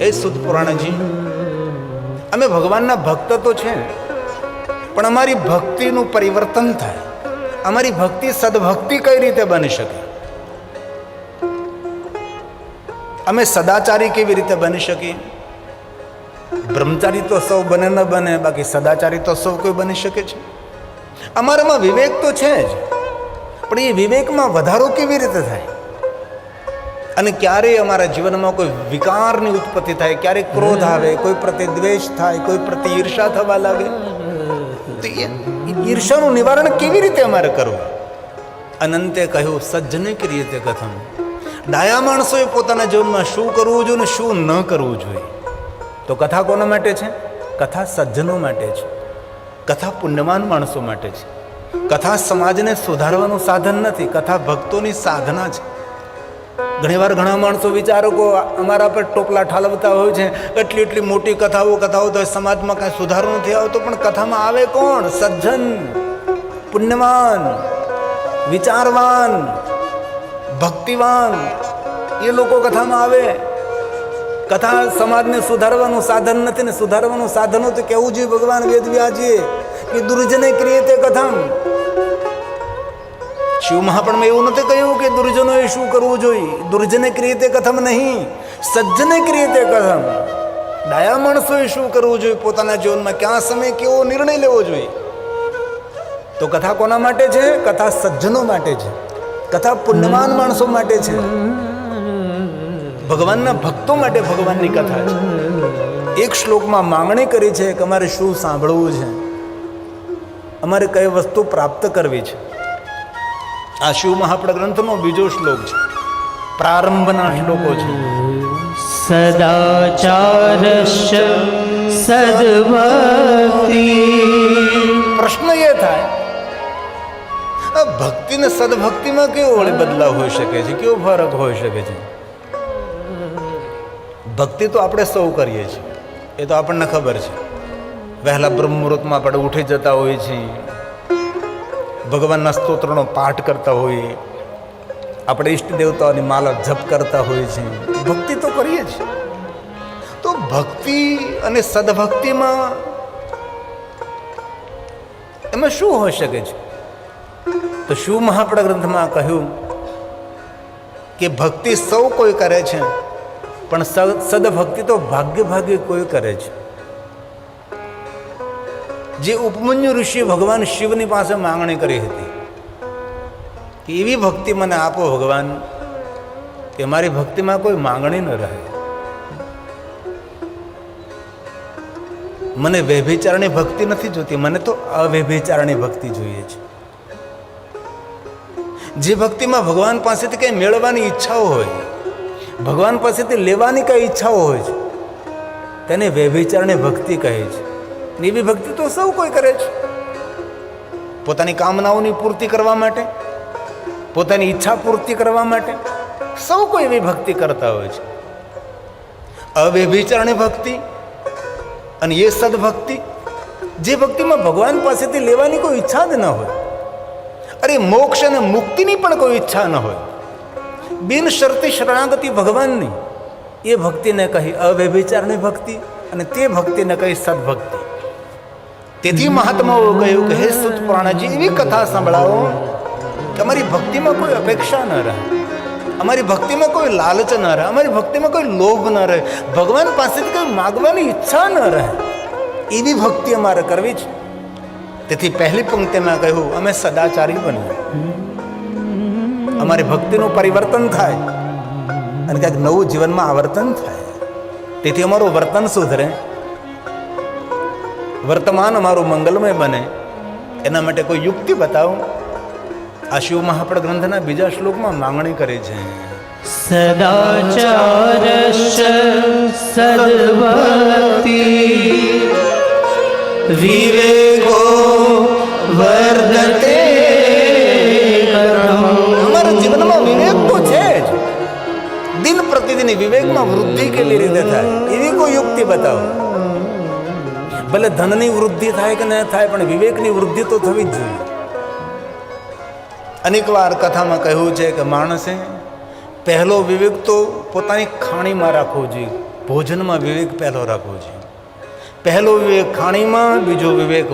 એ સુત પુરાણજી, અમે ભગવાનના ભક્ત તો છે, પણ અમારી ભક્તિનું પરિવર્તન થાય. અમારી ભક્તિ સદભક્તિ કઈ રીતે બની શકે? અમે સદાચારી કેવી રીતે બની શકીએ? બ્રહ્મચારી તો સૌ બને ન બને, બાકી સદાચારી તો સૌ કોઈ બની શકે છે. અમારામાં વિવેક તો છે જ, પણ એ વિવેકમાં વધારો કેવી રીતે થાય? અને ક્યારેય અમારા જીવનમાં કોઈ વિકારની ઉત્પત્તિ થાય, ક્યારેક ક્રોધ આવે, કોઈ પ્રત્યે દ્વેષ થાય, કોઈ પ્રત્યે ઈર્ષા થવા લાગે, તો એ ઈર્ષાનું નિવારણ કેવી રીતે અમારે કરવું? અનંતે કહ્યું, સજ્જને કરી રીતે કથમ. ડાયા માણસોએ પોતાના જીવનમાં શું કરવું જોઈએ ને શું ન કરવું જોઈએ. તો કથા કોના માટે છે? કથા સજ્જનો માટે છે, કથા પુણ્યવાન માણસો માટે છે. કથા સમાજને સુધારવાનું સાધન નથી, કથા ભક્તોની સાધના છે. ઘણીવાર ઘણા માણસો વિચારકો અમારા પર ટોપલા ઠાલવતા હોય છે, એટલી મોટી કથાઓ તો સમાજમાં કાંઈ સુધારો નથી આવતો. પણ કથામાં આવે કોણ? સજ્જન, પુણ્યવાન, વિચારવાન, ભક્તિવાન, એ લોકો કથામાં આવે. કથા સમાજને સુધારવાનું સાધન નથી ને સુધારવાનું સાધનો તો કેવું જોઈએ ભગવાન વેદવ્યાસજીએ કે દુર્જને ક્રિયતે કથમ. શિવ મહાપુરાણમાં એવું નથી કહ્યું કે દુર્જનોએ શું કરવું જોઈએ. દુર્જને ક્રિયતે કથમ નહીં, સજ્જને ક્રિયતે કથમ. ડાયા માણસોએ શું કરવું જોઈએ પોતાના જીવનમાં, ક્યાં સમય કેવો નિર્ણય લેવો જોઈએ. તો કથા કોના માટે છે? કથા સજ્જનો માટે છે, કથા પુણ્યવાન માણસો માટે છે, ભગવાનના ભક્તો માટે ભગવાનની કથા છે. એક શ્લોકમાં માંગણી કરી છે કે અમારે શું સાંભળવું છે, અમારે કઈ વસ્તુ પ્રાપ્ત કરવી છે. આ શિવ મહાપુરાણ ગ્રંથનો બીજો શ્લોક છે, પ્રારંભના શ્લોકો છે. સદાચારસ્ય સદ્ભક્તિ. પ્રશ્ન એ થાય, ભક્તિ ને સદભક્તિમાં કેવો વળી બદલાવ હોઈ શકે છે, કેવો ફરક હોઈ શકે છે? ભક્તિ તો આપણે સૌ કરીએ છીએ, એ તો આપણને ખબર છે. વહેલા બ્રહ્મ મુહૂર્તમાં આપણે ઉઠી જતા હોઈએ છીએ, ભગવાનના સ્તોત્રનો પાઠ કરતા હોઈએ, આપણે ઈષ્ટ દેવતાઓની માલા જપ કરતા હોઈએ છીએ. ભક્તિ તો કરીએ છીએ. તો ભક્તિ અને સદભક્તિમાં એમાં શું હોઈ શકે છે? તો શિવ મહાપુરાણ ગ્રંથમાં કહ્યું કે ભક્તિ સૌ કોઈ કરે છે, પણ સદભક્તિ તો ભાગ્ય કોઈ કરે છે. જે ઉપમન્યુ ઋષિ ભગવાન શિવની પાસે માંગણી કરી હતી કે એવી ભક્તિ મને આપો ભગવાન કે મારી ભક્તિમાં કોઈ માંગણી ન રહે. મને વ્યભિચારની ભક્તિ નથી જોતી, મને તો અવ્યભિચારની ભક્તિ જોઈએ છે. જે ભક્તિમાં ભગવાન પાસેથી કંઈ મેળવવાની ઈચ્છાઓ હોય, ભગવાન પાસેથી લેવાની કઈ ઈચ્છાઓ હોય છે, તેને વ્યભિચારની ભક્તિ કહે છે. એવી ભક્તિ તો સૌ કોઈ કરે છે. પોતાની કામનાઓની પૂર્તિ કરવા માટે, પોતાની ઈચ્છા પૂર્તિ કરવા માટે સૌ કોઈ એવી ભક્તિ કરતા હોય છે. અવ્યભિચારની ભક્તિ અને એ સદભક્તિ, જે ભક્તિમાં ભગવાન પાસેથી લેવાની કોઈ ઈચ્છા જ ન હોય, અરે મોક્ષ અને મુક્તિની પણ કોઈ ઈચ્છા ન હોય, બિન શરતી શરણાગતિ ભગવાનની, એ ભક્તિને કહી અવ્યભિચારની ભક્તિ, અને તે ભક્તિને કહી સદભક્તિ. તેથી મહાત્માઓ કહ્યું કે હે સુત પુરાણજી, એવી કથા સંભળાવો કે અમારી ભક્તિમાં કોઈ અપેક્ષા ન રહે, અમારી ભક્તિમાં કોઈ લાલચ ન રહે, અમારી ભક્તિમાં કોઈ લોભ ન રહે, ભગવાન પાસેથી કોઈ માગવાની ઈચ્છા ન રહે. એવી ભક્તિ અમારે કરવી છે. તેથી પહેલી પંક્તિમાં કહ્યું અમે સદાચારી બનીએ, અમારી ભક્તિનું પરિવર્તન થાય અને ક્યાંક નવું જીવનમાં આવર્તન થાય. તેથી અમારું વર્તન સુધરે, વર્તમાન અમારું મંગલમય બને. એના માટે કોઈ યુક્તિ બતાવો. આ શિવ મહાપુરાણ ગ્રંથના બીજા શ્લોકમાં માંગણી કરી છે. સદાચારસ્ય સદ્ભક્તિ વિવેકો વર્ધતે. અમારા જીવનમાં વિવેક તો છે જ, દિન પ્રતિદિન વિવેકમાં વૃદ્ધિ કેવી રીતે થાય એવી કોઈ યુક્તિ બતાવો. ભલે ધનની વૃદ્ધિ થાય કે ન થાય, પણ વિવેકની વૃદ્ધિ તો થવી જ જોઈએ. અનેક વાર કથામાં કહ્યું છે કે માણસે પહેલો વિવેક તો પોતાની ખાણીમાં રાખવો જોઈએ, ભોજનમાં વિવેક પહેલો રાખવો જોઈએ. પહેલો વિવેક ખાણીમાં, બીજો વિવેક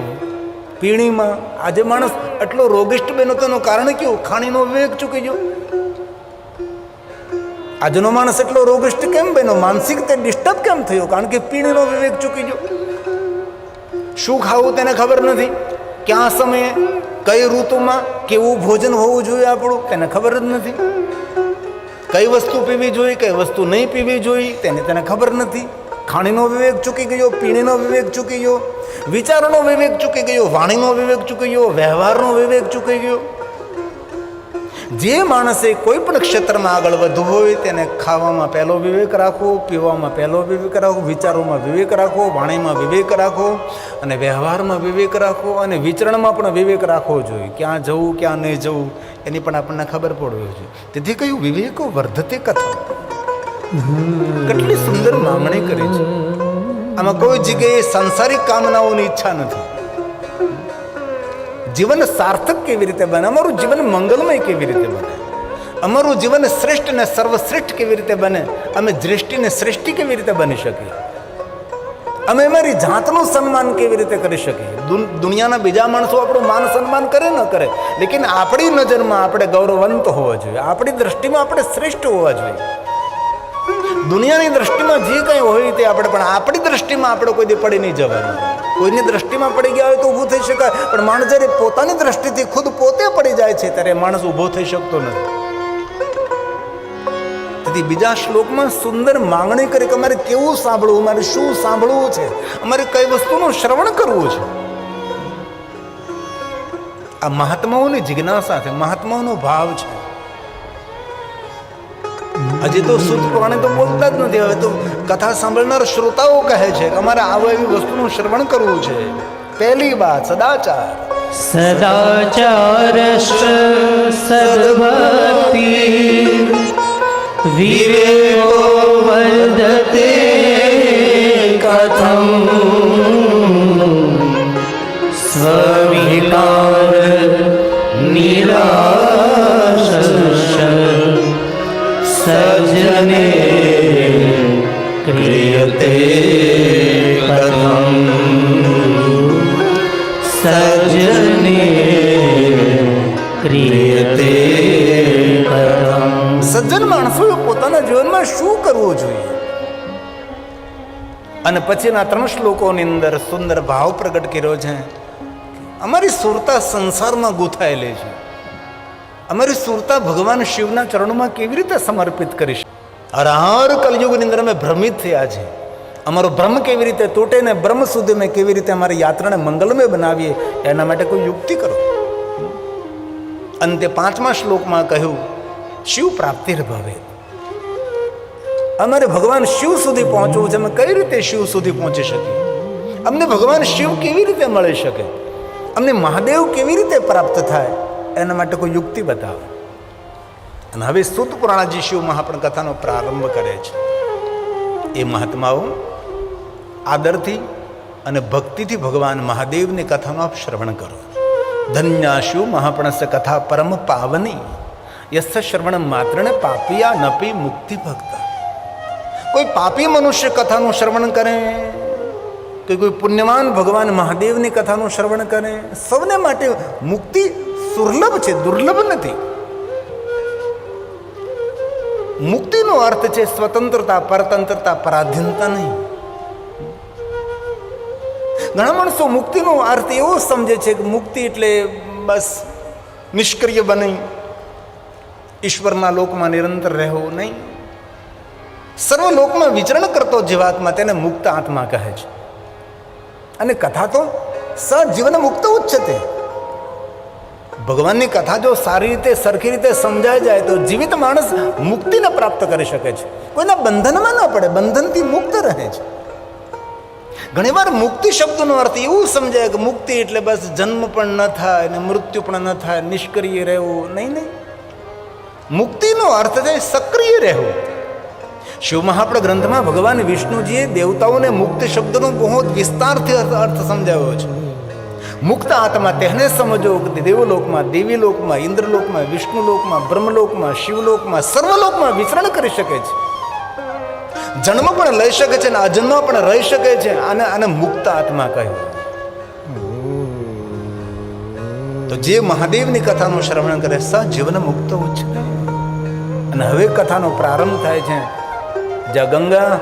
પીણીમાં. આજે માણસ એટલો રોગિષ્ટ બન્યો તેનું કારણ કેવું? ખાણીનો વિવેક ચૂકી ગયો. આજનો માણસ એટલો રોગિષ્ટ કેમ બન્યો? માનસિક તે ડિસ્ટર્બ કેમ થયો? કારણ કે પીણીનો વિવેક ચૂકી ગયો. શું ખાવું તેને ખબર નથી, ક્યાં સમયે, કઈ ઋતુમાં કેવું ભોજન હોવું જોઈએ આપણું તેને ખબર જ નથી. કઈ વસ્તુ પીવી જોઈએ, કઈ વસ્તુ નહીં પીવી જોઈએ તેને ખબર નથી. ખાણીનો વિવેક ચૂકી ગયો, પીણીનો વિવેક ચૂકી ગયો, વિચારોનો વિવેક ચૂકી ગયો, વાણીનો વિવેક ચૂકી ગયો, વ્યવહારનો વિવેક ચૂકી ગયો. જે માણસે કોઈ પણ ક્ષેત્રમાં આગળ વધવું હોય તેને ખાવામાં પહેલો વિવેક રાખવો, પીવામાં પહેલો વિવેક રાખવો, વિચારોમાં વિવેક રાખવો, વાણીમાં વિવેક રાખવો અને વ્યવહારમાં વિવેક રાખવો અને વિચરણમાં પણ વિવેક રાખવો જોઈએ. ક્યાં જવું, ક્યાં નહીં જવું એની પણ આપણને ખબર પડવી જોઈએ. તેથી કહ્યું વિવેકો વર્ધતે કથા. કેટલી સુંદર માંગણી કરી છે. આમાં કોઈ જગ્યાએ સાંસારિક કામનાઓની ઈચ્છા નથી. જીવન સાર્થક કેવી રીતે બને, અમારું જીવન મંગલમય કેવી રીતે બને, અમારું જીવન શ્રેષ્ઠ અને સર્વશ્રેષ્ઠ કેવી રીતે બને, અમે દૃષ્ટિને શ્રેષ્ઠી કેવી રીતે બની શકીએ, અમે અમારી જાતનું સન્માન કેવી રીતે કરી શકીએ. દુનિયાના બીજા માણસો આપણું માન સન્માન કરે ન કરે, લેકિન આપણી નજરમાં આપણે ગૌરવવંત હોવા જોઈએ, આપણી દ્રષ્ટિમાં આપણે શ્રેષ્ઠ હોવા જોઈએ. દુનિયાની દ્રષ્ટિમાં જે કંઈ હોય તે આપણે, પણ આપણી દ્રષ્ટિમાં આપણે કોઈ દી પડી નહીં જવાનું. કોઈની દ્રષ્ટિમાં પડી ગયા હોય તો ઊભું થઈ શકાય, પણ માણસ જ્યારે પોતાની દ્રષ્ટિથી ખુદ પોતે પડી જાય છે ત્યારે માણસ ઊભો થઈ શકતો નથી. તેથી બીજા શ્લોકમાં સુંદર માંગણી કરી કે અમારે કેવું સાંભળવું, અમારે શું સાંભળવું છે, અમારે કઈ વસ્તુનું શ્રવણ કરવું છે. આ મહાત્માઓની જિજ્ઞાસા છે, મહાત્માઓનો ભાવ છે. હજી તો શુદ્ધ પુરાણે તો બોલતા જ નથી. હવે તો કથા સાંભળનાર શ્રોતાઓ કહે છે કે અમારે આવું એવી વસ્તુનું શ્રવણ કરવું છે. પહેલી વાત સદાચાર. સદાચારશ્ચ સદ્ભક્તિ વિવેકો વર્ધતે કથમ સ્વવિકાર નિરાશશ્ચ સજ્જને ક્રિયતે કથમ સજ્જને ક્રિયતે કથમ. સજ્જન માણસોએ પોતાના જીવનમાં શું કરવું જોઈએ? અને પછીના 3 શ્લોકોની અંદર સુંદર ભાવ પ્રગટ કર્યો છે. અમારી સુરતા સંસારમાં ગૂંથાયેલી છે. અમારી સુરતા ભગવાન શિવના ચરણોમાં કેવી રીતે સમર્પિત કરી છે? હર કલયુગની અંદર અમે ભ્રમિત થયા છે. અમારો ભ્રમ કેવી રીતે તૂટે ને બ્રહ્મ સુધી અમે કેવી રીતે અમારી યાત્રાને મંગલમય બનાવીએ એના માટે કોઈ યુક્તિ કરો. અંતે 5મા શ્લોકમાં કહ્યું શિવ પ્રાપ્તિ ભવે. અમારે ભગવાન શિવ સુધી પહોંચવું છે. અમે કઈ રીતે શિવ સુધી પહોંચી શકીએ? અમને ભગવાન શિવ કેવી રીતે મળી શકે? અમને મહાદેવ કેવી રીતે પ્રાપ્ત થાય? એના માટે કોઈ યુક્તિ બતાવે. અને હવે સુત પુરાણાજી શિવ મહાપણ કથાનો પ્રારંભ કરે છે. એ મહાત્માઓ આદરથી અને ભક્તિથી ભગવાન મહાદેવની કથાનો આપ શ્રવણ કરો. ધન્ય શિવ મહાપણસ્ય કથા પરમ પાવની યસ્ય શ્રવણ માત્રને પાપિયા નપી મુક્તિ ભક્ત. કોઈ પાપી મનુષ્ય કથાનું શ્રવણ કરે કે કોઈ પુણ્યવાન ભગવાન મહાદેવની કથાનું શ્રવણ કરે, સૌને માટે મુક્તિ સુર્લભ છે, દુર્લભ નથી. મુક્તિનો અર્થ છે સ્વતંત્રતા, પરતંત્રતા, પરાધીનતા નહીં. ઘણા માણસો મુક્તિનો અર્થ એવો સમજે છે કે મુક્તિ એટલે બસ નિષ્ક્રિય બની ઈશ્વરના લોકમાં નિરંતર રહેવું. નહીં, સર્વ લોકમાં વિચરણ કરતો જીવાત્મા તેને મુક્ત આત્મા કહે છે. અને કથા તો સજીવન મુક્ત ઉચ્ચતે. ભગવાનની કથા જો સારી રીતે સરખી રીતે સમજાઈ જાય તો જીવિત માણસ મુક્તિને પ્રાપ્ત કરી શકે છે. કોઈના બંધનમાં ન પડે, બંધનથી મુક્ત રહે છે. ઘણીવાર મુક્તિ શબ્દનો અર્થ એવું સમજાય કે મુક્તિ એટલે બસ જન્મ પણ ન થાય ને મૃત્યુ પણ ન થાય, નિષ્ક્રિય રહેવું. નહીં, મુક્તિનો અર્થ છે સક્રિય રહેવું. શિવ મહાપણ ગ્રંથમાં ભગવાન વિષ્ણુજીએ દેવતાઓને મુક્તિ શબ્દનો બહુ વિસ્તારથી અર્થ સમજાવ્યો છે. મુક્ત આત્મા તેને સમજો કે દેવલોકમાં, દેવીલોકમાં, ઇન્દ્રલોકમાં, વિષ્ણુલોકમાં, બ્રહ્મલોકમાં, શિવલોકમાં, સર્વલોકમાં વિચરણ કરી શકે છે. જન્મ પણ લઈ શકે છે અને અજન્મ પણ રહી શકે છે. આને મુક્ત આત્મા કહ્યું. તો જે મહાદેવની કથાનું શ્રવણ કરે સજીવન મુક્ત ઉચ્ચતે. અને હવે કથાનો પ્રારંભ થાય છે. જ્યાં ગંગા,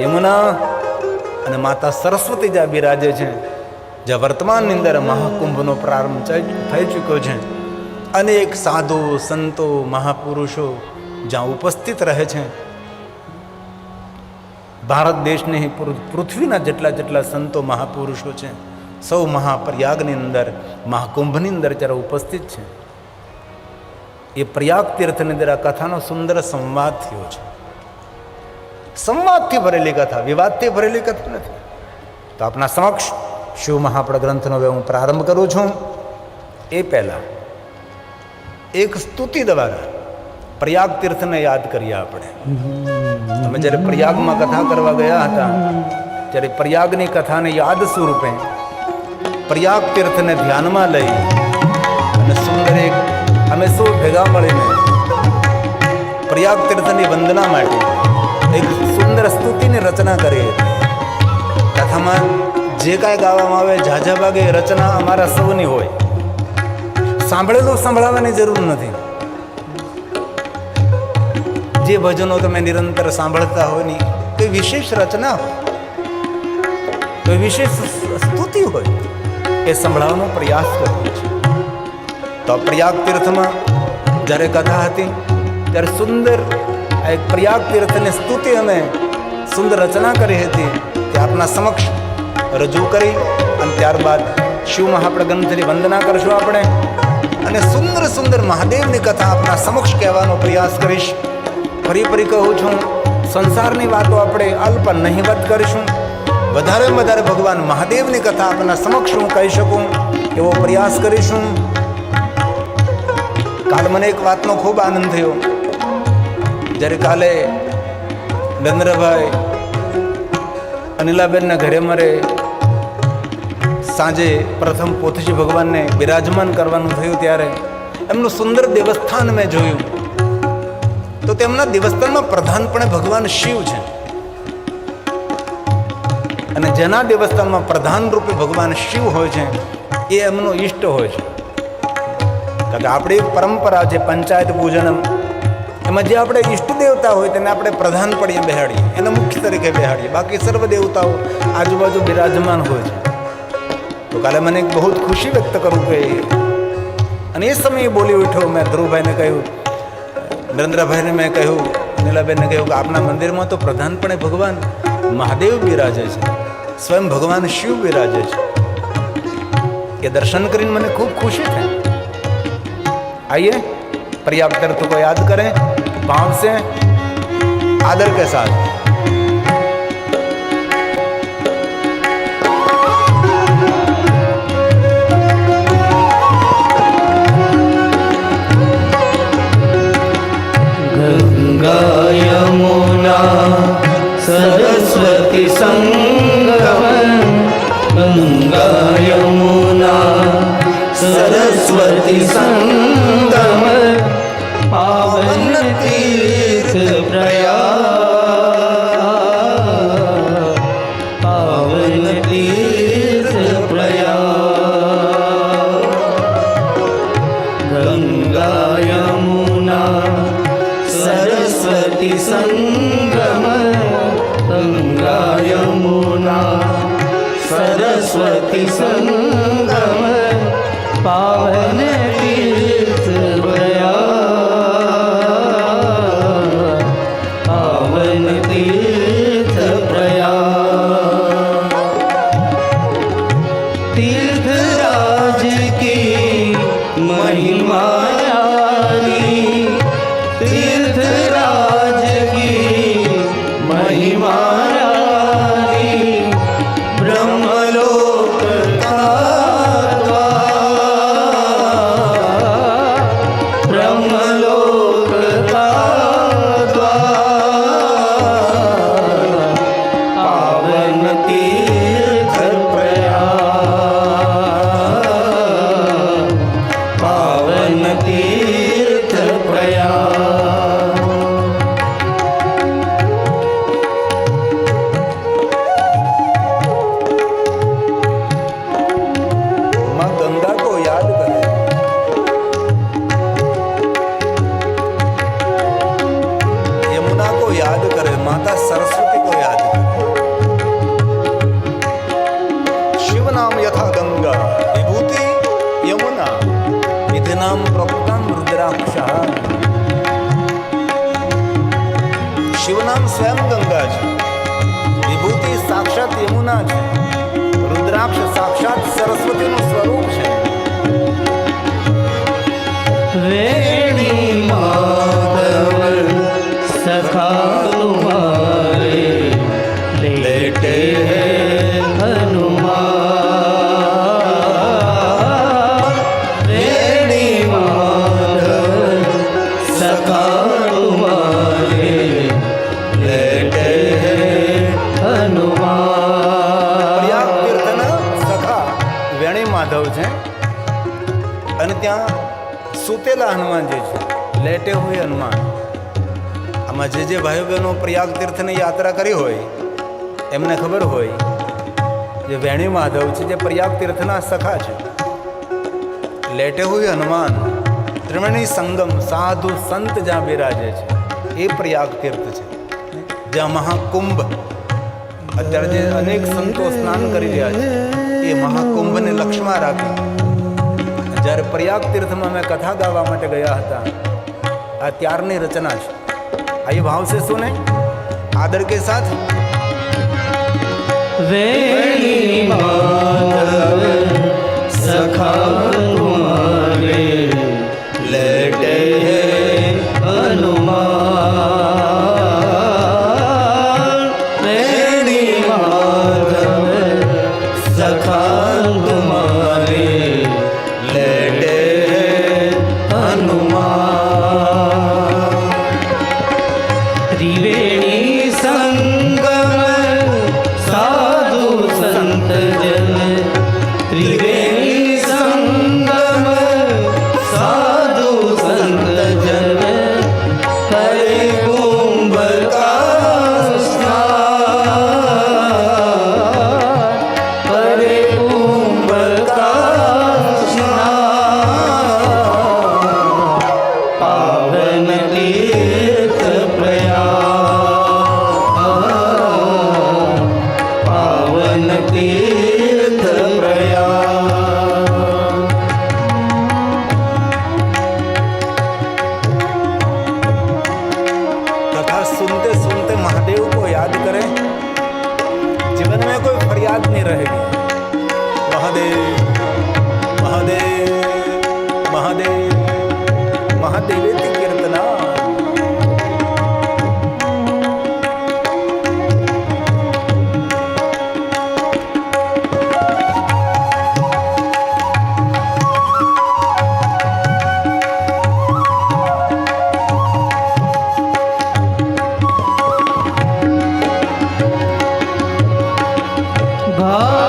યમુના અને માતા સરસ્વતી જ્યાં બિરાજે છે, જ્યાં વર્તમાનની અંદર મહાકુંભનો પ્રારંભ થઈ ચૂક્યો છે. અનેક સાધુ, સંતો, મહાપુરુષો જ્યાં ઉપસ્થિત રહે છે. ભારત દેશની પૃથ્વીના જેટલા સંતો, મહાપુરુષો છે, સૌ મહાપ્રયાગની અંદર, મહાકુંભની અંદર જ્યારે ઉપસ્થિત છે. એ પ્રયાગ તીર્થની અંદર આ કથાનો સુંદર સંવાદ થયો છે. સંવાદથી ભરેલી કથા, વિવાદથી ભરેલી કથા નથી. તો આપના સમક્ષ શિવ મહાપડ ગ્રંથનો હવે હું પ્રારંભ કરું છું. એ પહેલા એક સ્તુતિ દ્વારા પ્રયાગ તીર્થને યાદ કરીએ આપણે. તમે જ્યારે પ્રયાગમાં કથા કરવા ગયા હતા ત્યારે પ્રયાગની કથાને યાદ સ્વરૂપે પ્રયાગ તીર્થને ધ્યાનમાં લઈ અને સુંદર એક અમે સૌ ભેગા મળીને પ્રયાગ તીર્થની વંદના માટે એક સુંદર સ્તુતિની રચના કરી હતી. કથામાં જે કાંઈ ગાવામાં આવે ઝાઝા ભાગે રચના અમારા સૌની હોય. સાંભળેલું સંભળાવવાની જરૂર નથી. જે ભજનો તમે નિરંતર સાંભળતા હોય ની કોઈ વિશેષ રચના હોય, કોઈ વિશેષ સ્તુતિ હોય, એ સંભળાવવાનો પ્રયાસ કર્યો છે. તો પ્રયાગ તીર્થમાં જ્યારે કથા હતી ત્યારે સુંદર એક પ્રયાગ તીર્થની સ્તુતિ અમે સુંદર રચના કરી હતી તે આપના સમક્ષ રજૂ કરી અને ત્યારબાદ શિવ મહાપડ ગ્રંથની વંદના કરશું આપણે અને સુંદર સુંદર મહાદેવની કથા આપના સમક્ષ કહેવાનો પ્રયાસ કરીશ. ફરી કહું છું, સંસારની વાતો આપણે અલ્પ નહિવત કરીશું. વધારે ભગવાન મહાદેવની કથા આપના સમક્ષ હું કહી શકું એવો પ્રયાસ કરીશું. કાલ મને એક વાતનો ખૂબ આનંદ થયો. જ્યારે કાલે નરેન્દ્રભાઈ અનિલાબેનના ઘરે મારે સાંજે પ્રથમ પોથજી ભગવાનને બિરાજમાન કરવાનું થયું ત્યારે એમનું સુંદર દેવસ્થાન મેં જોયું. તો તેમના દેવસ્થાનમાં પ્રધાનપણે ભગવાન શિવ છે અને જેના દેવસ્થાનમાં પ્રધાન રૂપે ભગવાન શિવ હોય છે એ એમનો ઈષ્ટ હોય છે. કારણ કે આપણી પરંપરા છે પંચાયત પૂજન, એમાં જે આપણે ઈષ્ટ દેવતા હોય તેને આપણે પ્રધાનપણે બેહાડીએ, એને મુખ્ય તરીકે બેહાડીએ. બાકી સર્વ દેવતાઓ આજુબાજુ બિરાજમાન હોય છે. તો કાલે મને એક બહુ ખુશી વ્યક્ત કરું કે અને એ સમયે બોલી ઉઠ્યો. મેં ધ્રુવભાઈને કહ્યું, નરેન્દ્રભાઈને મેં કહ્યું, નીલાબેનને કહ્યું કે આપના મંદિરમાં તો પ્રધાનપણે ભગવાન મહાદેવ બિરાજે છે, સ્વયં ભગવાન શિવ બિરાજે છે. એ દર્શન કરીને મને ખૂબ ખુશી થઈ. आइए प्रयाग तीर्थ को याद करें भाव से, आदर के साथ. गंगा यमुना सरस्वती संगम, गंगा यमुना सरस्वती संगम, पावन तीर्थ प्रयाग, पावन तीर्थ प्रयाग. गंगा यमुना सरस्वती संगम, गंगा यमुना सरस्वती संगम, पावन तीर्थ प्रयाग, पावन तीर्थ प्रयाग. तीर्थराज की महिमा न्यारी, तीर्थराज की महिमा न्यारी, ब्रह्मलोक का सरस्वती को याद करें। शिव नाम यथा गंगा विभूति यमुना विधि नाम प्रोक्तम रुद्राक्ष। शिव नाम स्वयं गंगा છે, વિભૂતિ સાક્ષાત યમુના છે, રુદ્રાક્ષ સાક્ષાત સરસ્વતીનું સ્વરૂપ છે। વેણી માધવ સખા તુમ્હારે લેટે હૈ હનુમાન। વેણી માધવ સખા તુમ્હારે લેટે હૈ હનુમાન। પ્રયાગ તીર્થના સખા વેણી માધવ છે અને ત્યાં સૂતેલા હનુમાનજી છે, લેટે હોય હનુમાન। આમાં જે ભાઈઓ બહેનો પ્રયાગ તીર્થની યાત્રા કરી હોય એમને ખબર હોય જે વેણી માધવ છે જે પ્રયાગ તીર્થના સખા છે। લેટે હોય હનુમાન ત્રિવેણી સંગમ સાધુ સંત જ્યાં બિરાજે છે એ પ્રયાગ તીર્થ છે, જ્યાં મહાકુંભ અત્યારે જે અનેક સંતો સ્નાન કરી રહ્યા છે એ મહાકુંભને લક્ષ્યમાં રાખી જ્યારે પ્રયાગ તીર્થમાં મેં કથા ગાવા માટે ગયા હતા, આ ત્યારની રચના છે। आइए भाव से सुने आदर के साथ। वेणी माधव सखा तुम्हारे लेटे हैं हनुमान। वेणी माधव सखा तुम्हारे लेटे हैं हनुमान। त्रिवेणी संगम साधु संत जन। त्रिवेणी संगम साधु संत जन। करे कुंभ का स्नान। करे कुंभ का स्नान। पावन तीर्थ पावन तीर्थ प्रयाग। कथा सुनते सुनते महादेव को याद करें, जीवन में कोई फरियाद नहीं रहेगी। महादेव महादेव महादेव महादेवेति कीर्तना।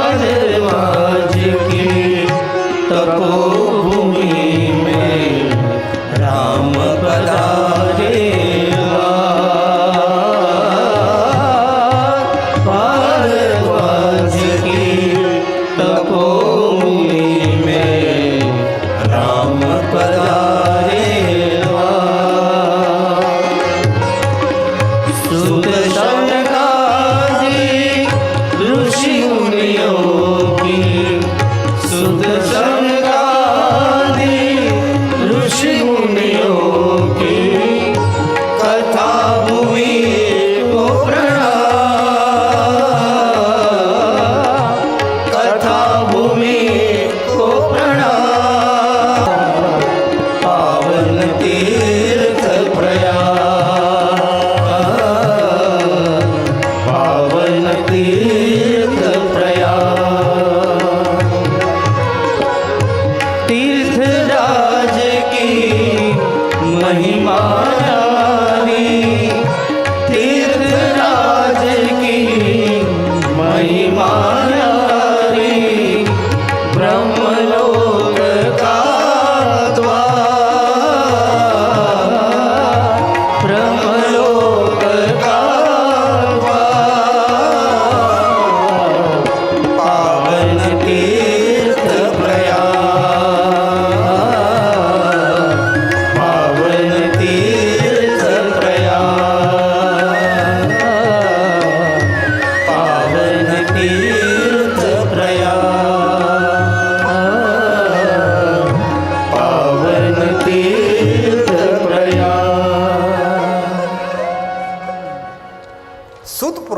भारद्वाज की तपोभूमि में राम पधारे। भारद्वाज की तपोभूमि में राम पधारे। सुत शौनकादि ऋषि मुनियों की। सुत शौनकादि ऋषि मुनियों की। कथा भूमि को प्रणाम। कथा भूमि को प्रणाम। पावन तीर्थ प्रयाग। पावन तीर्थ प्रयाग। तीर्थराज की महिमा न्यारी। तीर्थराज की महिमा न्यारी। ब्रह्मलोक का द्वार। ब्रह्मलोक का द्वार।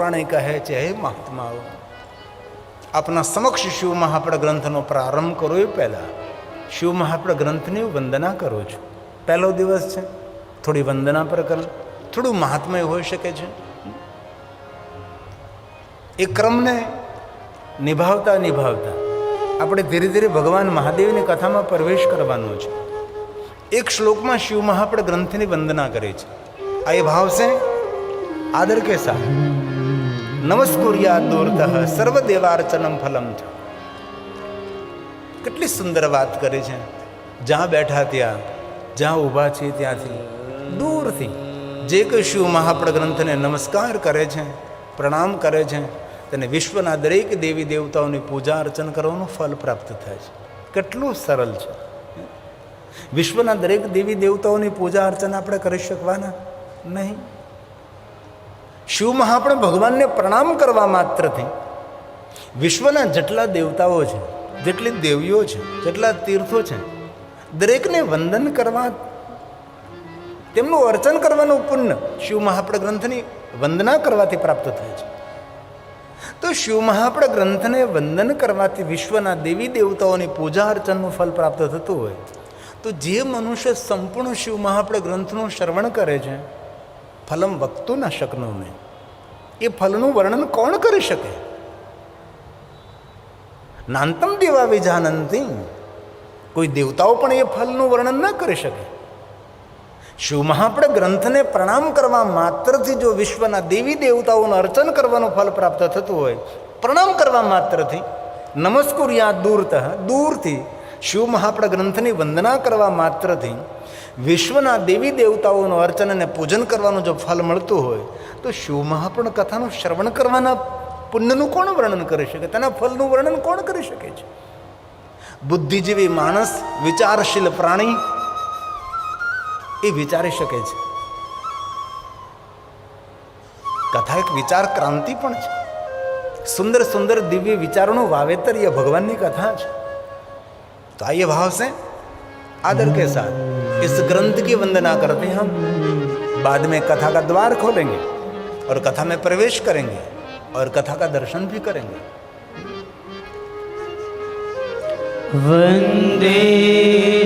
પુરાણે કહે છે, હે મહાત્માઓ, આપના સમક્ષ શિવ મહાપડ ગ્રંથનો પ્રારંભ કરો એ પહેલાં શિવ મહાપડ ગ્રંથની વંદના કરું છું. પહેલો દિવસ છે, થોડી વંદના પર કર, થોડું મહાત્મય હોઈ શકે છે. એ ક્રમને નિભાવતા નિભાવતા આપણે ધીરે ધીરે ભગવાન મહાદેવની કથામાં પ્રવેશ કરવાનો છે. એક શ્લોકમાં શિવ મહાપડ ગ્રંથની વંદના કરે છે. આ એ ભાવ છે આદર કે સાથ નમસ્કુર્યા દૂરતઃ સર્વદેવાર્ચનમ ફલમ છે. કેટલી સુંદર વાત કરે છે. જ્યાં બેઠા ત્યાં, જ્યાં ઊભા છે ત્યાંથી, દૂરથી જે કોઈ શિવ મહાપડ ગ્રંથને નમસ્કાર કરે છે, પ્રણામ કરે છે, તેને વિશ્વના દરેક દેવી દેવતાઓની પૂજા અર્ચન કરવાનું ફલ પ્રાપ્ત થાય છે. કેટલું સરળ છે. વિશ્વના દરેક દેવી દેવતાઓની પૂજા અર્ચન આપણે કરી શકવાના નહીં. શિવ મહાપડ ભગવાનને પ્રણામ કરવા માત્રથી વિશ્વના જેટલા દેવતાઓ છે, જેટલી દેવીઓ છે, જેટલા તીર્થો છે, દરેકને વંદન કરવા, તેમનું અર્ચન કરવાનું પુણ્ય શિવ મહાપડ ગ્રંથની વંદના કરવાથી પ્રાપ્ત થાય છે. તો શિવ મહાપડ ગ્રંથને વંદન કરવાથી વિશ્વના દેવી દેવતાઓની પૂજા અર્ચનનું ફલ પ્રાપ્ત થતું હોય, તો જે મનુષ્ય સંપૂર્ણ શિવ મહાપડ ગ્રંથનું શ્રવણ કરે છે, ફલમ વક્તું ન શકનું નહીં, એ ફલનું વર્ણન કોણ કરી શકે? નાંતમ દેવા વિજાનંતી, કોઈ દેવતાઓ પણ એ ફલનું વર્ણન ન કરી શકે. શિવ મહાપડ ગ્રંથને પ્રણામ કરવા માત્રથી જો વિશ્વના દેવી દેવતાઓનું અર્ચન કરવાનું ફલ પ્રાપ્ત થતું હોય, પ્રણામ કરવા માત્રથી, નમસ્કુર્યા દૂરતઃ, દૂરથી શિવ મહાપડ ગ્રંથની વંદના કરવા માત્રથી વિશ્વના દેવી દેવતાઓનું અર્ચન અને પૂજન કરવાનું જો ફલ મળતું હોય, તો શિવ મહાપડ કથાનું શ્રવણ કરવાના પુણ્યનું કોણ વર્ણન કરી શકે? તેના ફલનું વર્ણન કોણ કરી શકે છે? બુદ્ધિજીવી માણસ, વિચારશીલ પ્રાણી એ વિચારી શકે છે. કથા એક વિચાર ક્રાંતિ પણ છે. સુંદર સુંદર દિવ્ય વિચારોનું વાવેતર એ ભગવાનની कथा है। तो आइए भाव से आदर के साथ इस ग्रंथ की वंदना करते हैं हम। बाद में कथा का द्वार खोलेंगे और कथा में प्रवेश करेंगे और कथा का दर्शन भी करेंगे। वंदे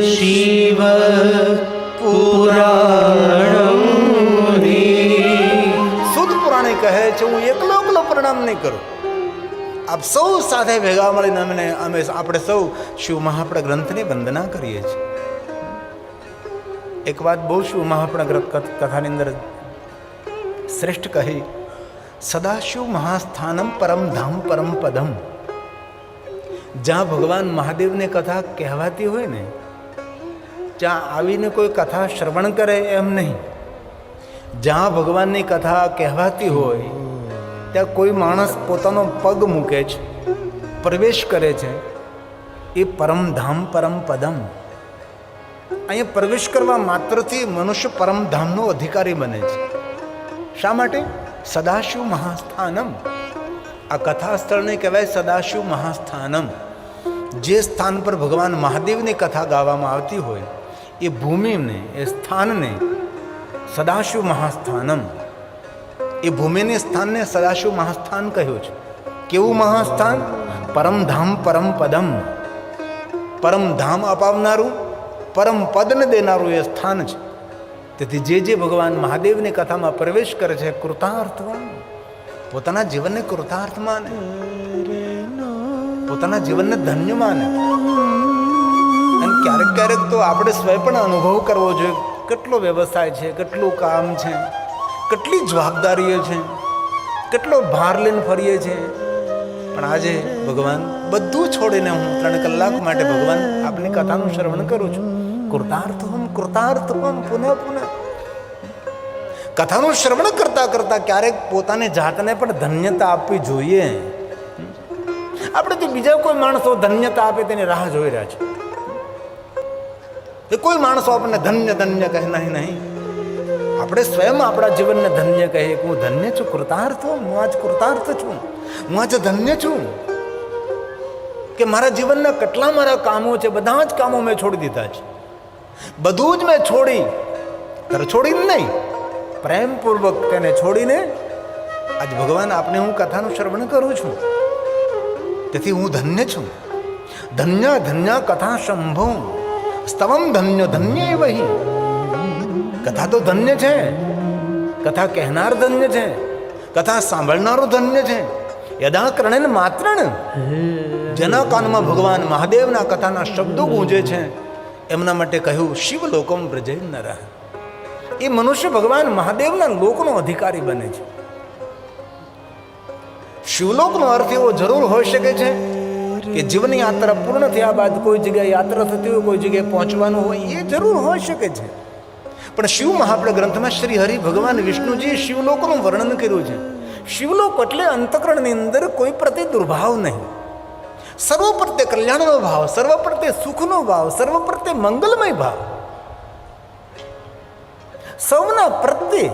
शिव पुराणम शुद्ध पुराणे कहे छे हूँ एकलो एकलो प्रणाम नहीं करूँ, आप सौ साथे भेगा मळीने अमे आपणे सौ शिव महापड़ा ग्रंथनी वंदना करीए छीए। एक बात बहु शिव महापड़ा कथानी अंदर श्रेष्ठ कही, सदाशिव महास्थानम परम धाम परम पदम। जहाँ भगवान महादेव ने कथा कहवाती होय ने ત્યાં આવીને કોઈ કથા શ્રવણ કરે એમ નહીં, જ્યાં ભગવાનની કથા કહેવાતી હોય ત્યાં કોઈ માણસ પોતાનો પગ મૂકે છે, પ્રવેશ કરે છે, એ પરમધામ પરમ પદમ। અહીંયા પ્રવેશ કરવા માત્રથી મનુષ્ય પરમધામનો અધિકારી બને છે। શા માટે? સદાશિવ મહાસ્થાનમ। આ કથા સ્થળને કહેવાય સદાશિવ મહાસ્થાનમ। જે સ્થાન પર ભગવાન મહાદેવની કથા ગાવામાં આવતી હોય એ ભૂમિને, એ સ્થાનને સદાશિવ મહાસ્થાનમ, એ ભૂમિને સ્થાનને સદાશિવ મહાસ્થાન કહ્યું છે। કેવું મહાસ્થાન? પરમધામ પરમ પદમ। પરમધામ અપાવનારું, પરમ પદને દેનારું એ સ્થાન છે। તેથી જે ભગવાન મહાદેવની કથામાં પ્રવેશ કરે છે કૃતાર્થવાન, પોતાના જીવનને કૃતાર્થ માને, પોતાના જીવનને ધન્ય માને। અને ક્યારેક ક્યારેક તો આપણે સ્વયં પણ અનુભવ કરવો જોઈએ, કેટલો વ્યવસાય છે, કેટલું કામ છે, કેટલી જવાબદારીઓ છે, કેટલો ભાર લઈને ફરીએ છીએ, પણ આજે ભગવાન બધું છોડીને હું 3 કલાક માટે ભગવાન આપની કથાનું શ્રવણ કરું છું। કૃતાર્થ હમ પુનઃ પુનઃ। કથાનું શ્રવણ કરતા કરતા ક્યારેક પોતાની જાતને પણ ધન્યતા આપવી જોઈએ। આપણે તો બીજા કોઈ માણસો ધન્યતા આપે તેની રાહ જોઈ રહ્યા છે, એ કોઈ માણસો આપણને ધન્ય ધન્ય કહે નહીં। આપણે સ્વયં આપણા જીવનને ધન્ય કહીએ કે હું ધન્ય છું, કૃતાર્થ હું આજ કૃતાર્થ છું, હું આજ ધન્ય છું, કે મારા જીવનના કેટલા મારા કામો છે, બધા જ કામો મેં છોડી દીધા છે। બધું જ મેં છોડીને નહીં, પ્રેમપૂર્વક તેને છોડીને આજ ભગવાન આપને હું કથાનું શ્રવણ કરું છું, તેથી હું ધન્ય છું. ધન્ય ધન્ય કથા શંભો સ્તવમ ધન્ય ધન્ય વહી. કથા તો ધન્ય છે, કથા કહેનાર ધન્ય છે, કથા સાંભળનારો ધન્ય છે. યદા કર્ણેન માત્રણ, જેના કાનમાં ભગવાન મહાદેવના કથાના શબ્દો ગૂંજે છે, એમના માટે કહ્યું શિવલોકમ વ્રજે નર. એ મનુષ્ય ભગવાન મહાદેવના લોકનો અધિકારી બને છે. શિવલોકનો અર્થ એવો જરૂર હોઈ શકે છે કે જીવનની યાત્રા પૂર્ણ થયા બાદ કોઈ જગ્યાએ યાત્રા થતી હોય, કોઈ જગ્યાએ પહોંચવાનું હોય, એ જરૂર હોઈ શકે છે. પણ શિવ મહાપ્રદ ગ્રંથમાં શ્રી હરિ ભગવાન વિષ્ણુજીએ શિવલોકનું વર્ણન કર્યું છે. શિવલોક એટલે અંતઃકરણની અંદર કોઈ પ્રત્યે દુર્ભાવ નહીં, સર્વ પ્રત્યે કલ્યાણનો ભાવ, સર્વ પ્રત્યે સુખનો ભાવ, સર્વ પ્રત્યે મંગલમય ભાવ, સૌના પ્રત્યે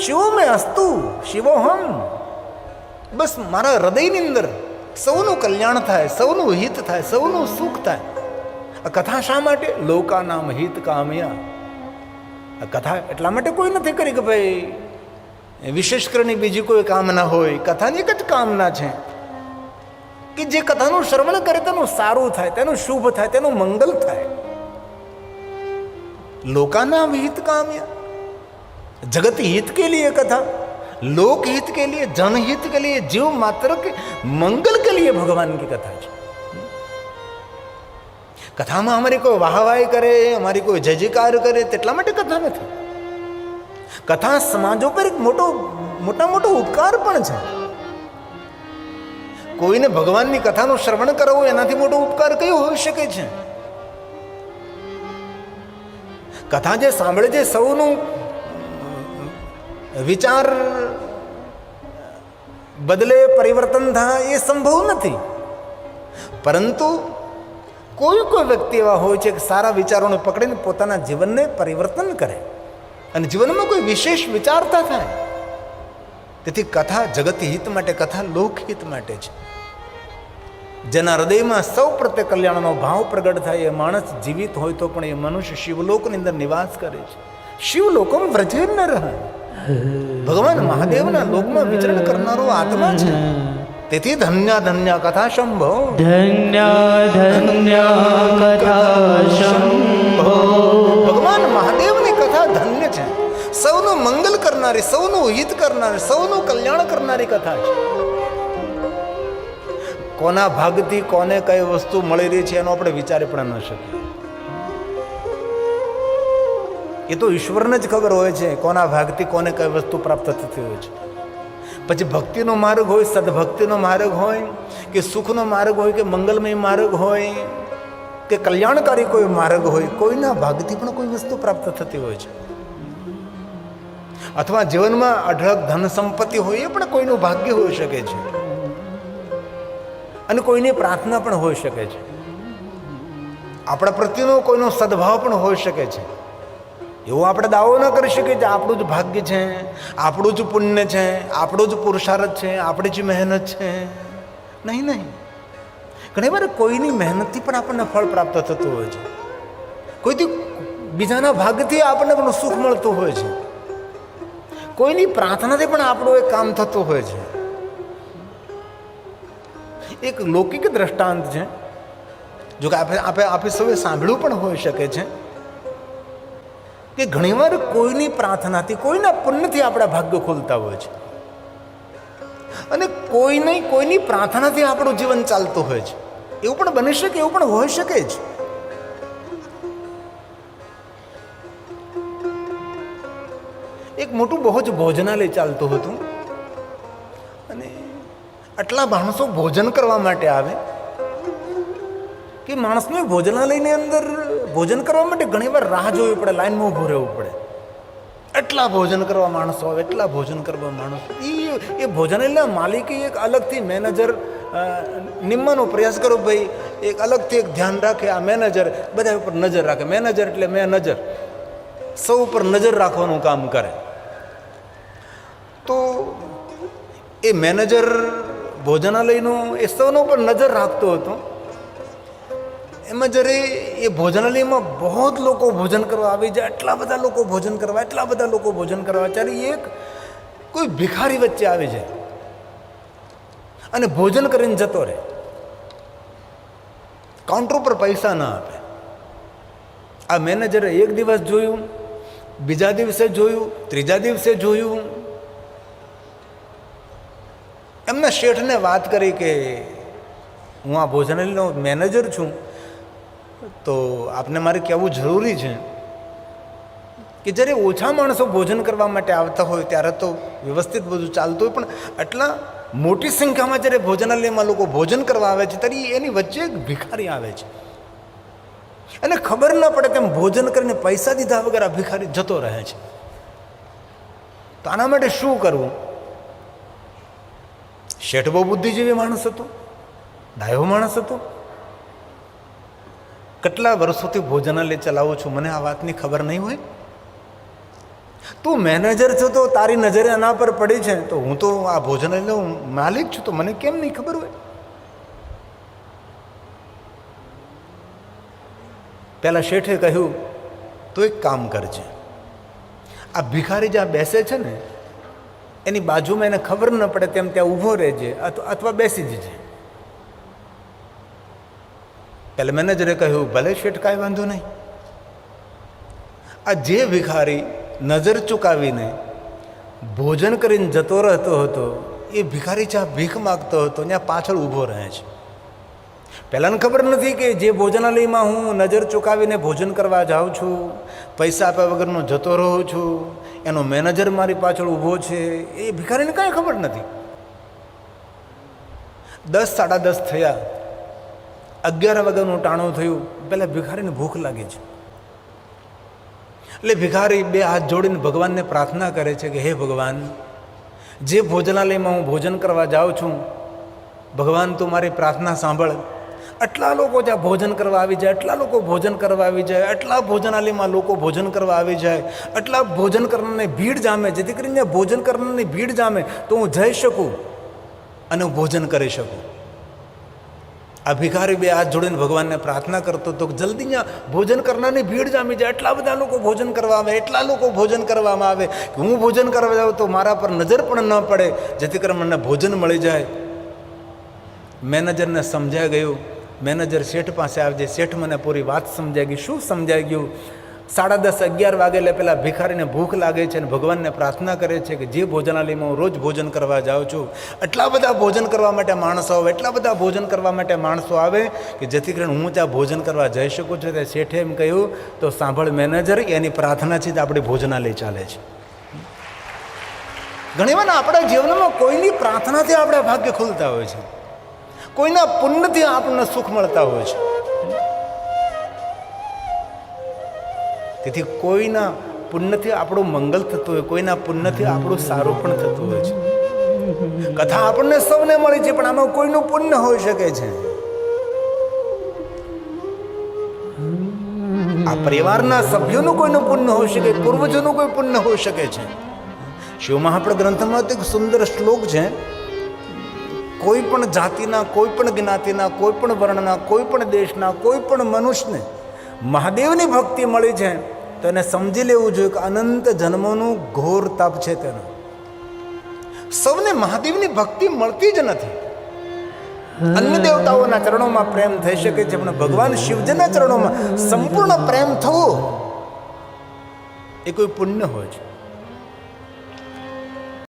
શિવોમે અસ્તુ શિવોહમ. બસ મારા હૃદયની અંદર સૌનું કલ્યાણ થાય, સૌનું હિત થાય, સૌનું સુખ થાય. આ કથા શા માટે? લોકાનામ હિત કામ્યા. આ કથા એટલા માટે કોઈ નથી કરી કે ભાઈ વિશેષ કરીને બીજી કોઈ કામના હોય. કથાની એક જ કામના છે કે જે કથાનું શ્રવણ કરે તેનું સારું થાય, તેનું શુભ થાય, તેનું મંગલ થાય. લોકાનામ હિત કામ્યા. जगत हित के लिए कथा, लोक हित के लिए, जनहित के लिए, जीव मात्र के मंगल के लिए भगवान की कथा है. कथाમાં અમારી કોઈ વાહવાહી કરે, અમારી કોઈ જય જયકાર કરે તેટલા માટે કથા નથી. કથા સમાજો પર એક મોટો ઉપકાર પણ છે. કોઈને ભગવાનની કથાનું શ્રવણ કરવું એનાથી મોટો ઉપકાર કયો હોઈ શકે છે? કથા જે સાંભળે છે સૌનું વિચાર બદલે, પરિવર્તન થાય એ સંભવ નથી. પરંતુ કોઈ વ્યક્તિ એવા હોય છે કે સારા વિચારોને પકડીને પોતાના જીવનને પરિવર્તન કરે અને જીવનમાં કોઈ વિશેષ વિચારતા થાય. તેથી કથા જગત હિત માટે, કથા લોકહિત માટે છે. જેના હૃદયમાં સૌ પ્રત્યે કલ્યાણનો ભાવ પ્રગટ થાય એ માણસ જીવિત હોય તો પણ એ મનુષ્ય શિવલોકની અંદર નિવાસ કરે છે. શિવલોકમ વ્રજે ન રહે. ભગવાન મહાદેવના લોકમાં વિચરણ કરનારો આત્મા છે. તેથી ધન્ય ધન્ય કથા શંભો, ધન્ય ધન્ય કથા શંભો. ભગવાન મહાદેવની કથા ધન્ય છે. સૌનું મંગલ કરનારી, સૌનું હિત કરનારી, સૌનું કલ્યાણ કરનારી કથા છે. કોના ભાગથી કોને કઈ વસ્તુ મળી રહી છે એનો આપણે વિચારી પણ ન શકીએ. એ તો ઈશ્વરને જ ખબર હોય છે કોના ભાગથી કોને કઈ વસ્તુ પ્રાપ્ત થતી હોય છે. પછી ભક્તિનો માર્ગ હોય, સદભક્તિનો માર્ગ હોય, કે સુખનો માર્ગ હોય, કે મંગલમય માર્ગ હોય, કે કલ્યાણકારી કોઈ માર્ગ હોય, કોઈના ભાગથી પણ કોઈ વસ્તુ પ્રાપ્ત થતી હોય છે. અથવા જીવનમાં અઢળક ધન સંપત્તિ હોય એ પણ કોઈનું ભાગ્ય હોઈ શકે છે અને કોઈની પ્રાર્થના પણ હોઈ શકે છે. આપણા પ્રત્યેનો કોઈનો સદભાવ પણ હોઈ શકે છે. એવું આપણે દાવો ન કરી શકીએ કે આપણું જ ભાગ્ય છે, આપણું જ પુણ્ય છે, આપણું જ પુરુષાર્થ છે, આપણી જ મહેનત છે. નહીં. ઘણી વાર કોઈની મહેનતથી પણ આપણને ફળ પ્રાપ્ત થતું હોય છે. કોઈથી બીજાના ભાગથી આપણને પણ સુખ મળતું હોય છે. કોઈની પ્રાર્થનાથી પણ આપણું એક કામ થતું હોય છે. એક લૌકિક દ્રષ્ટાંત છે, જો કે આપણે સૌએ સાંભળ્યું પણ હોઈ શકે છે કે ઘણીવાર કોઈની પ્રાર્થનાથી, કોઈના પુણ્યથી આપણા ભાગ્ય ખોલતા હોય છે અને કોઈની પ્રાર્થનાથી આપણું જીવન ચાલતું હોય છે. એવું પણ બની શકે, એવું પણ હોઈ શકે જ. એક મોટું બહુ જ ભોજનાલય ચાલતું હતું અને આટલા માણસો ભોજન કરવા માટે આવે કે માણસને ભોજનાલયની અંદર ભોજન કરવા માટે ઘણીવાર રાહ જોવી પડે, લાઈનમાં ઊભું રહેવું પડે. એટલા ભોજન કરવા માણસો આવે, એટલા ભોજન કરવા માણસો. એ ભોજનાલયના માલિકે એક અલગથી મેનેજર નિમવાનો પ્રયાસ કરો. ભાઈ એક અલગથી એક ધ્યાન રાખે, આ મેનેજર બધા ઉપર નજર રાખે. મેનેજર એટલે નજર, સૌ ઉપર નજર રાખવાનું કામ કરે. તો એ મેનેજર ભોજનાલયનું એ સૌનો પર નજર રાખતો હતો. એમાં જ્યારે એ ભોજનાલયમાં બહુ જ લોકો ભોજન કરવા આવી જાય, એટલા બધા લોકો ભોજન કરવા ત્યારે કોઈ ભિખારી વચ્ચે આવી જાય અને ભોજન કરીને જતો રહે, કાઉન્ટર ઉપર પૈસા ના આપે. આ મેનેજરે એક દિવસ જોયું, બીજા દિવસે જોયું, ત્રીજા દિવસે જોયું. એમના શેઠને વાત કરી કે હું આ ભોજનાલયનો મેનેજર છું, તો આપને મારે કહેવું જરૂરી છે કે જ્યારે ઓછા માણસો ભોજન કરવા માટે આવતા હોય ત્યારે તો વ્યવસ્થિત બધું ચાલતું હોય, પણ આટલા મોટી સંખ્યામાં જ્યારે ભોજનાલયમાં લોકો ભોજન કરવા આવે છે ત્યારે એની વચ્ચે એક ભિખારી આવે છે અને ખબર ન પડે તેમ ભોજન કરીને પૈસા દીધા વગર આ ભિખારી જતો રહે છે. તો આના માટે શું કરવું? શેઠ બહુ બુદ્ધિજીવી માણસ હતો, ડાયો માણસ હતો. કેટલા વર્ષોથી ભોજનાલય ચલાવું છું, મને આ વાતની ખબર નહીં હોય? તું મેનેજર છો તો તારી નજરે આના પર પડી છે, તો હું તો આ ભોજનાલયનો માલિક છું, તો મને કેમ નહીં ખબર હોય? પેલા શેઠે કહ્યું, તો એક કામ કરજે, આ ભિખારી જ્યાં બેસે છે ને એની બાજુમાં એને ખબર ન પડે તેમ ત્યાં ઊભો રહેજે અથવા બેસી જજે. પેલા મેનેજરે કહ્યું, ભલે શેઠ, કાંઈ વાંધો નહીં. આ જે ભિખારી નજર ચૂકાવીને ભોજન કરીને જતો રહેતો હતો એ ભિખારી જ્યાં ભીખ માગતો હતો ત્યાં પાછળ ઊભો રહે છે. પહેલાંને ખબર નથી કે જે ભોજનાલયમાં હું નજર ચૂકાવીને ભોજન કરવા જાઉં છું, પૈસા આપ્યા વગરનો જતો રહું છું, એનો મેનેજર મારી પાછળ ઊભો છે, એ ભિખારીને કાંઈ ખબર નથી. 10 સાડા 10 થયા, 11 વાગ્યાનું ટાણું થયું. પહેલાં ભિખારીને ભૂખ લાગી છે એટલે ભિખારી 2 હાથ જોડીને ભગવાનને પ્રાર્થના કરે છે કે હે ભગવાન, જે ભોજનાલયમાં હું ભોજન કરવા જાઉં છું, ભગવાન તું મારી પ્રાર્થના સાંભળ. આટલા લોકો જ્યાં ભોજન કરવા આવી જાય, આટલા લોકો ભોજન કરવા આવી જાય, આટલા ભોજનાલયમાં લોકો ભોજન કરવા આવી જાય, આટલા ભોજન કરનારની ભીડ જામે, જેથી કરીને ભોજન કરનારની ભીડ જામે તો હું જઈ શકું અને હું ભોજન કરી શકું. આ ભિખારી 2 હાથ જોડીને ભગવાનને પ્રાર્થના કરતો હતો કે જલ્દી ત્યાં ભોજન કરનારની ભીડ જામી જાય, એટલા બધા લોકો ભોજન કરવા આવે, એટલા લોકો ભોજન કરવામાં આવે કે હું ભોજન કરવા જાઉં તો મારા પર નજર પણ ન પડે, જેથી કરીને મને ભોજન મળી જાય. મેનેજરને સમજાઈ ગયું. મેનેજર શેઠ પાસે આવજે. શેઠ મને પૂરી વાત સમજાઈ ગઈ. શું સમજાઈ ગયું? 10:30 11 વાગે એટલે પેલા ભિખારીને ભૂખ લાગે છે અને ભગવાનને પ્રાર્થના કરે છે કે જે ભોજનાલયમાં હું રોજ ભોજન કરવા જાઉં છું, એટલા બધા ભોજન કરવા માટે માણસો આવે, એટલા બધા ભોજન કરવા માટે માણસો આવે કે જેથી કરીને હું ત્યાં ભોજન કરવા જઈ શકું છું. ત્યારે શેઠે એમ કહ્યું, તો સાંભળ મેનેજર, એની પ્રાર્થનાથી જ આપણી ભોજનાલય ચાલે છે. ઘણીવાર આપણા જીવનમાં કોઈની પ્રાર્થનાથી આપણા ભાગ્ય ખુલતા હોય છે, કોઈના પુણ્યથી આપણને સુખ મળતા હોય છે. તેથી કોઈના પુણ્યથી આપણું મંગલ થતું હોય, કોઈના પુણ્યથી આપણું સારું પણ થતું હોય છે. કથા આપણને સૌને મળી છે, પણ આમાં કોઈનું પુણ્ય હોઈ શકે છે. આ પરિવારના સભ્યોનું કોઈનું પુણ્ય હોઈ શકે, પૂર્વજોનું કોઈ પુણ્ય હોઈ શકે છે. શિવ મહાપ્રદ ગ્રંથમાં એક સુંદર શ્લોક છે. કોઈ પણ જાતિના, કોઈ પણ જ્ઞાતિના, કોઈ પણ વર્ણના, કોઈ પણ દેશના, કોઈ પણ મનુષ્યને મહાદેવની ભક્તિ મળી છે તો એને સમજી લેવું જોઈએ કે અનંત જન્મોનું ઘોર તપ છે તેનું. સૌને મહાદેવની ભક્તિ મળતી જ નથી. અન્ય દેવતાઓના ચરણોમાં પ્રેમ થઈ શકે છે, પણ ભગવાન શિવજીના ચરણોમાં સંપૂર્ણ પ્રેમ થવો એ કોઈ પુણ્ય હોય છે.